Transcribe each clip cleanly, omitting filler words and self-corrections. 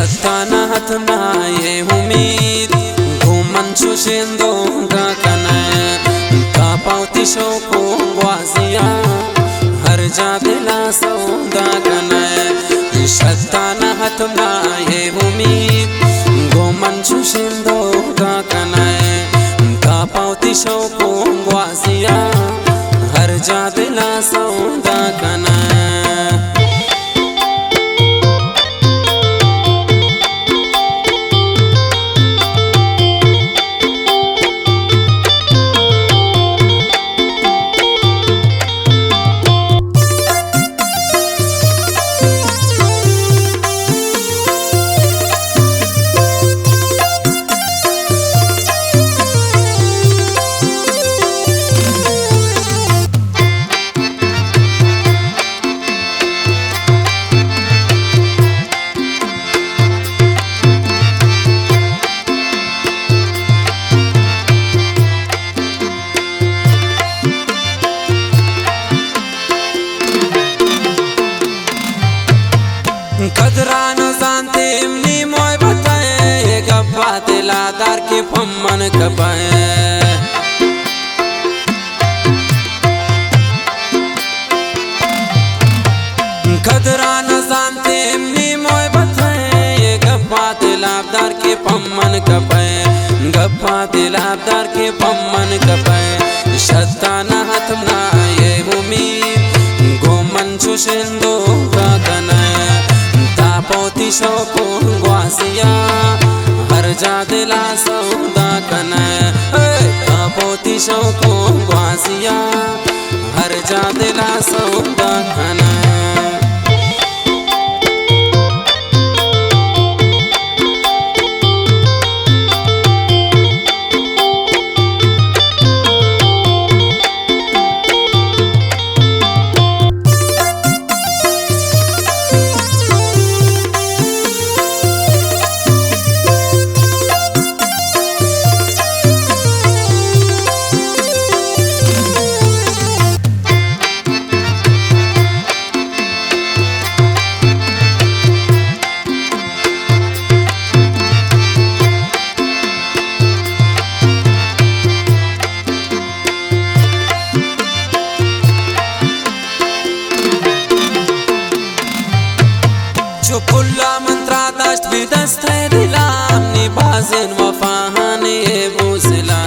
शताना हथना ये उम्मीद घूमन चुशेंदो गाकना कापावती शोको ग्वाजिया हर जा दिला सौदा कना शताना हथना ये उम्मीद घूमन चुशेंदो गाकना कापावती शोको ग्वाजिया हर जा दिला सौदा कना कदरा न जानते इमनी मोय बताए गप्पा दिलादार के फम्मन कपाए कदरा न जानते इमनी मोय बताए गप्पा दिलादार के फम्मन कपाए गप्पा दिलादार के फम्मन कपाए शताना हथना ये उम्मीद गोमन चुशेंदो गाकना पोती शोको ग्वाजिया हर जा दिला सौदा कना पोती शोको ग्वाजिया हर जा दिला सौदा कना जो पुल्ला मंत्रा दस्त विदस्त है दिलाम निभाजन वफाहाने बुसला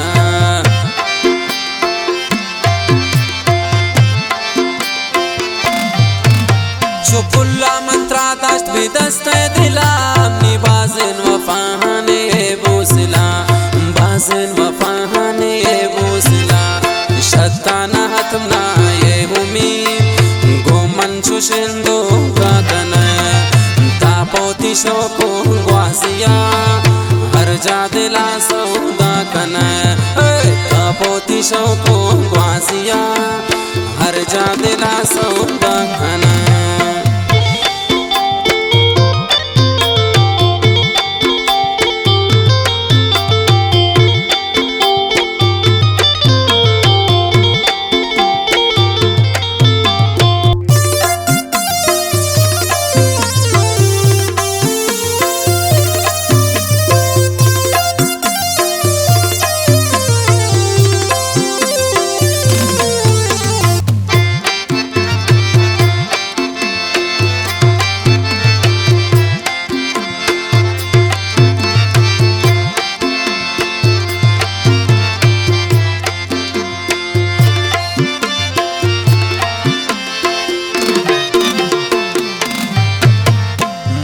जो पुल्ला मंत्रा दस्त विदस्त है दिलाम निभाजन वफाहाने बुसला बाजन वफाहाने बुसला शताना हथना ये उम्मीद गोमन चुशेंदो गाकना पोती शोको ग्वाजिया हर जा दिला सौदा कना पोती शोको ग्वाजिया हर जा दिला सौदा कना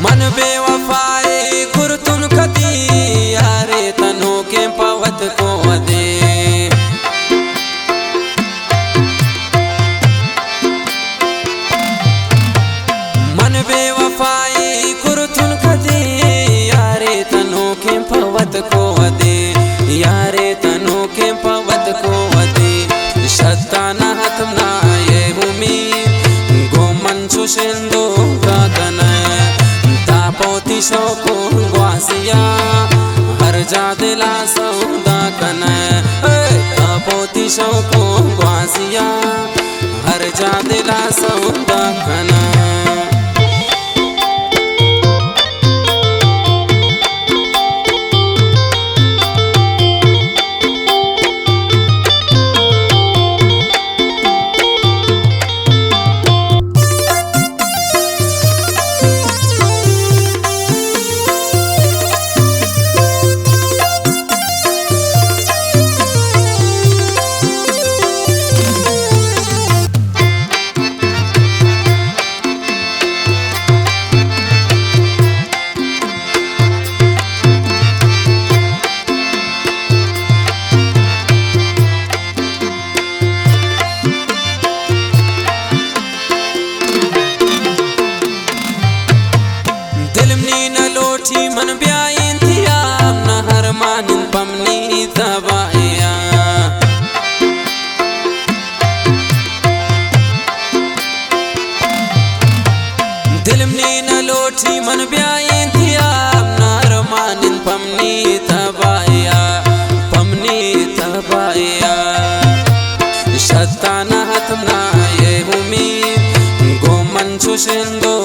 मन बेवफाए गुरतुन कदी यारे तनो के पवत को दे मन बेवफाए गुरतुन कदी यारे तनो के पवत को दे यारे तनो के पवत को दे शताना हथना ये उम्मीद गोमन चुशेंदो गाकना पोती शोको ग्वाजिया हर जा दिला सौदा कना पोती शोको ग्वाजिया हर जा दिला सौदा कना दिलमनी न लोठी मन ब्याइन थिया न हर मानिन पमनी तबाया दिलमनी न लोठी मन ब्याइन थिया न हर मानिन पमनी तबाया शताना हतमना ये उम्मीद गो मन छुशेंदो